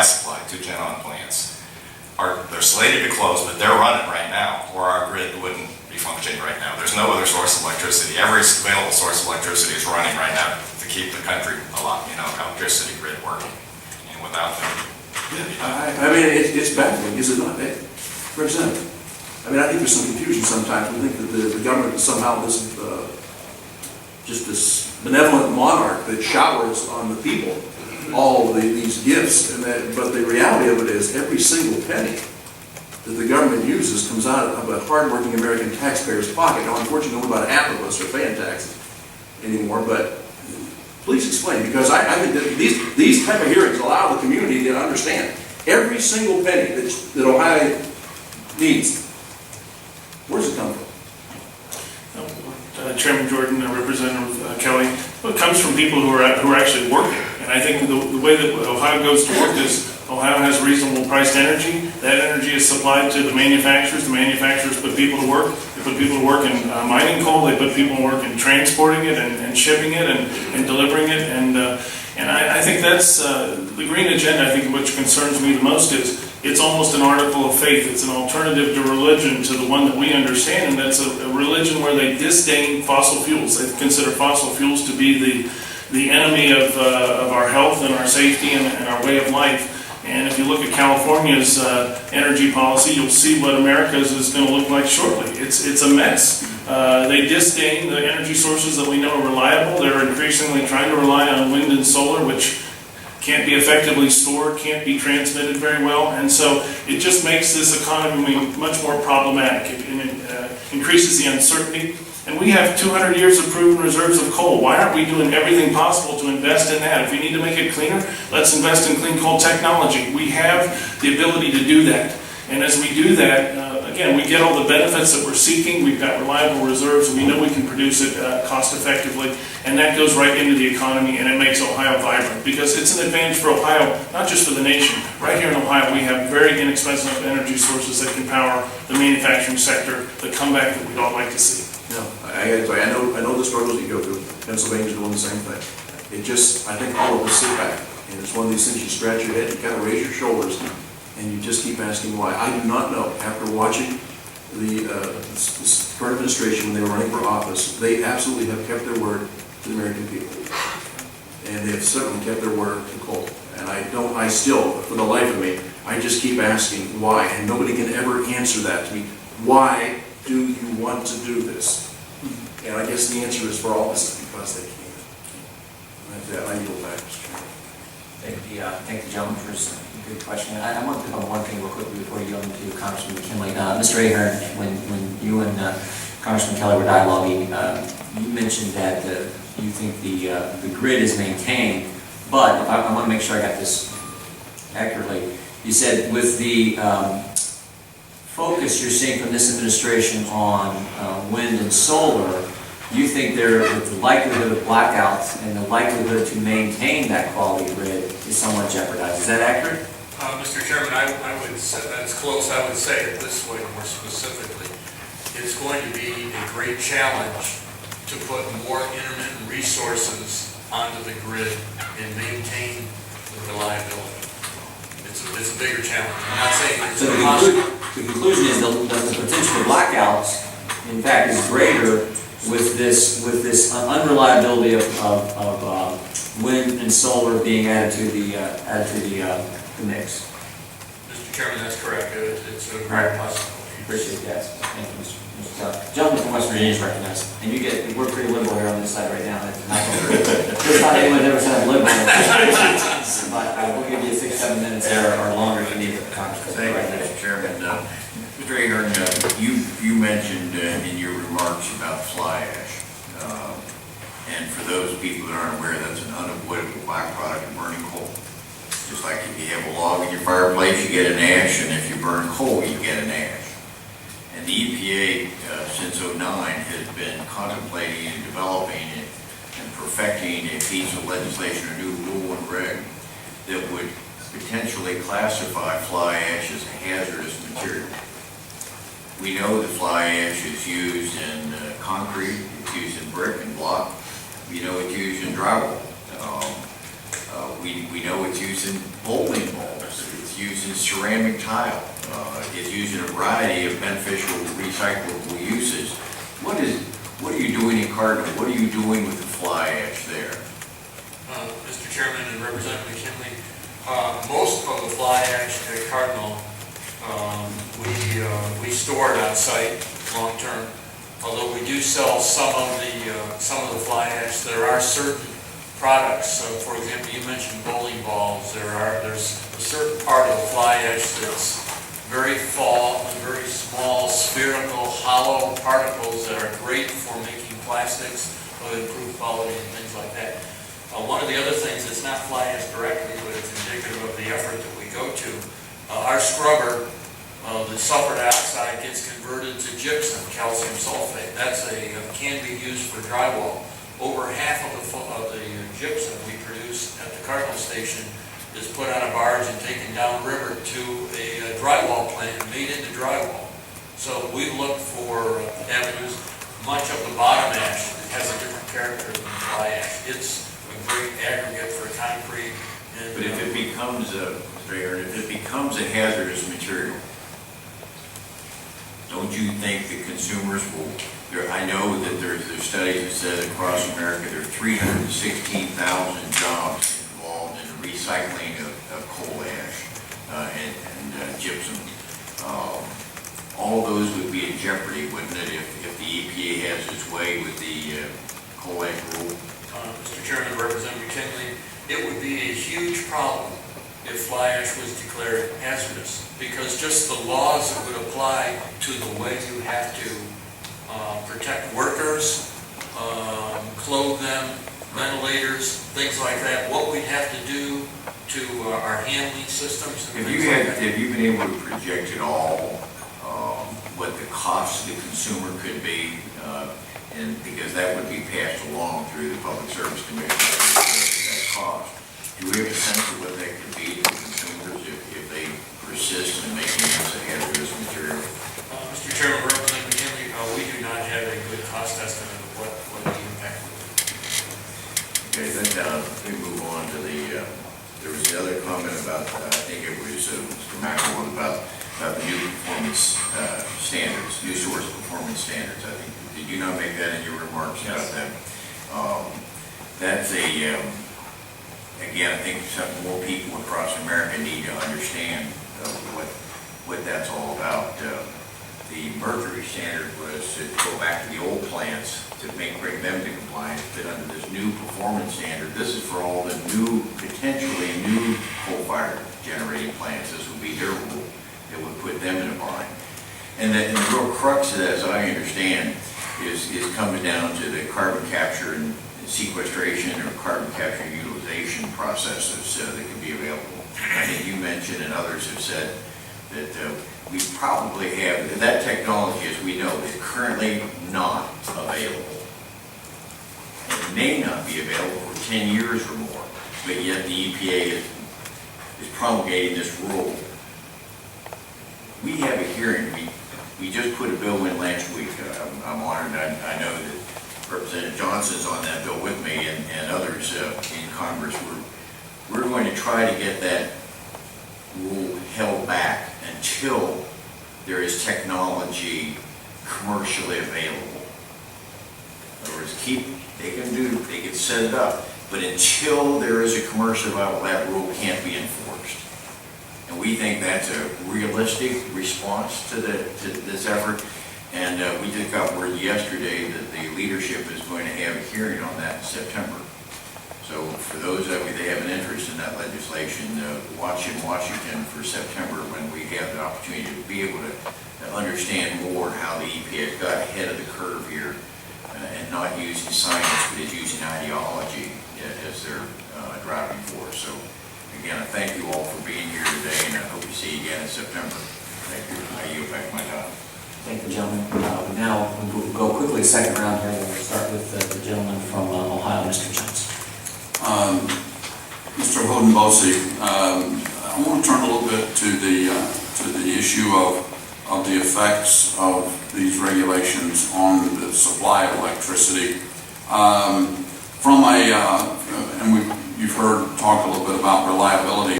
supply, 2 gen-on plants. They're slated to close, but they're running right now, or our grid wouldn't be functioning right now. There's no other source of electricity. Every available source of electricity is running right now to keep the country alive, electricity grid working. And without them, I mean, it's baffling, is it not, Representative? I mean, I think there's some confusion sometimes. We think that the government is somehow this, just this benevolent monarch that showers on the people all of these gifts, but the reality of it is every single penny that the government uses comes out of a hardworking American taxpayer's pocket. Now, unfortunately, only about half of us are paying taxes anymore, but please explain, because I think that these type of hearings allow the community to understand every single penny that Ohio needs. Where's it come from? Chairman Jordan, Representative Kelly, well, it comes from people who are actually working. And I think the way that Ohio goes to work is Ohio has reasonable priced energy. That energy is supplied to the manufacturers. The manufacturers put people to work. They put people to work in mining coal. They put people to work in transporting it and shipping it and delivering it. And I think that's the green agenda. I think which concerns me the most is it's almost an article of faith. It's an alternative to religion, to the one that we understand, and that's a religion where they disdain fossil fuels. They consider fossil fuels to be the enemy of our health and our safety and our way of life. And if you look at California's energy policy, you'll see what America's is going to look like shortly. It's a mess. They disdain the energy sources that we know are reliable. They're increasingly trying to rely on wind and solar, which can't be effectively stored, can't be transmitted very well, and so it just makes this economy much more problematic. It increases the uncertainty. And we have 200 years of proven reserves of coal. Why aren't we doing everything possible to invest in that? If we need to make it cleaner, let's invest in clean coal technology. We have the ability to do that. And as we do that, again, we get all the benefits that we're seeking. We've got reliable reserves, and we know we can produce it cost effectively. And that goes right into the economy, and it makes Ohio vibrant. Because it's an advantage for Ohio, not just for the nation. Right here in Ohio, we have very inexpensive energy sources that can power the manufacturing sector, the comeback that we'd all like to see. No, I got to tell you, I know the struggles you go through. Pennsylvania's doing the same thing. I think all of us sit back, and it's one of these things you scratch your head, you kind of raise your shoulders, and you just keep asking why. I do not know. After watching this current administration when they were running for office, they absolutely have kept their word to the American people, and they have certainly kept their word to coal. And I still, for the life of me, I just keep asking why, and nobody can ever answer that to me. Why do you want to do this? And I guess the answer is for all of us because they can. And that, I yield back, Mr. Chairman. Thank the gentleman for his good question. I want to pick on one thing real quickly before you go into Congressman McKinley. Mr. Ahern, when you and Congressman Kelly were dialoguing, you mentioned that you think the grid is maintained, but I want to make sure I got this accurately. You said with the focus you're seeing from this administration on wind and solar, you think with the likelihood of blackouts and the likelihood to maintain that quality grid is somewhat jeopardized. Is that accurate? Mr. Chairman, I would say that's close. I would say it this way more specifically. It's going to be a great challenge to put more intermittent resources onto the grid and maintain the reliability. It's a bigger challenge. I'm not saying it's impossible. The conclusion is the potential for blackouts, in fact, is greater with this unreliability of wind and solar being added to the mix. Mr. Chairman, that's correct. It's a great possibility. Appreciate that. Thank you, Mr. Gentleman from West Virginia is recognized, and we're pretty liberal here on this side right now. It's not anyone ever said I'm liberal, but we'll give you 6-7 minutes there or longer if you need it. Thank you, Mr. Chairman. Mr. Ahern, you mentioned in your remarks about fly ash. And for those people that aren't aware, that's an unavoidable byproduct of burning coal. Just like if you have a log in your fireplace, you get an ash, and if you burn coal, you get an ash. And the EPA, since '09, has been contemplating and developing and perfecting a piece of legislation, a new rule and reg, that would potentially classify fly ash as a hazardous material. We know that fly ash is used in concrete, it's used in brick and block. We know it's used in drywall. We know it's used in bowling balls. ceramic tile. It's used in a variety of beneficial recyclable uses. What are you doing in Cardinal? What are you doing with the fly ash there? Mr. Chairman and Representative McKinley, most of the fly ash at Cardinal, we store it on site long-term. Although we do sell some of the fly ash, there are certain products. So, for example, you mentioned bowling balls. There's a certain part of the fly ash that's very very small, spherical, hollow particles that are great for making plastics of improved quality and things like that. One of the other things, it's not fly ash directly, but it's indicative of the effort that we go to. Our scrubber, the sulfur dioxide gets converted to gypsum, calcium sulfate. Can be used for drywall. Over half of the gypsum we produce at the Cardinal station is put on a barge and taken downriver to a drywall plant made into drywall. So we look for avenues. Much of the bottom ash has a different character than fly ash. It's a great aggregate for concrete. But if it becomes a hazardous material, don't you think the consumers will? I know that there's studies that said across America there are 316,000 jobs involved in the recycling of coal ash and gypsum. All those would be in jeopardy, wouldn't it, if the EPA has its way with the coal ash rule? Mr. Chairman, Representative McKinley, it would be a huge problem if fly ash was declared hazardous, because just the laws that would apply to the way you have to protect workers, clothe them, ventilators, things like that, what we'd have to do to our handling systems. Have you been able to project at all what the cost to the consumer could be? And because that would be passed along through the Public Service Commission, that cost. Do we have a sense of what that could be to the consumers if they persist in making this a hazardous material? Mr. Chairman, Representative McKinley, we do not have a good cost estimate of what the impact would be. Okay, then we move on to there was the other comment about, I think it was Mr. McElwain, about the new performance standards, new source performance standards. I think, did you not make that in your remarks about that? That's again, I think some more people across America need to understand what that's all about. The mercury standard was to go back to the old plants to bring them to compliance, but under this new performance standard, this is for all the potentially new coal-fired generating plants. This would be their rule that would put them in a bind. And the real crux of that, as I understand, is coming down to the carbon capture and sequestration or carbon capture and utilization processes that can be available. I think you mentioned and others have said that we probably have, that technology, as we know, is currently not available. It may not be available for 10 years or more, but yet the EPA is promulgating this rule. We have a hearing. We just put a bill in last week. I'm honored. I know that Representative Johnson's on that bill with me and others in Congress. We're going to try to get that rule held back until there is technology commercially available. In other words, they can set it up, but until there is a commercial available, that rule can't be enforced. And we think that's a realistic response to this effort. And we just got word yesterday that the leadership is going to have a hearing on that in September. So for those of you that have an interest in that legislation, watch in Washington for September when we have the opportunity to be able to understand more how the EPA has got ahead of the curve here and not using science, but is using ideology as their driving force. So again, I thank you all for being here today, and I hope to see you again in September. Thank you. I yield back my time. Thank you, gentlemen. Now, we'll go quickly a second round here. We'll start with the gentleman from Ohio, Mr. Johnson. Mr. Hodenbosi, I want to turn a little bit to the issue of the effects of these regulations on the supply of electricity. You've heard talk a little bit about reliability.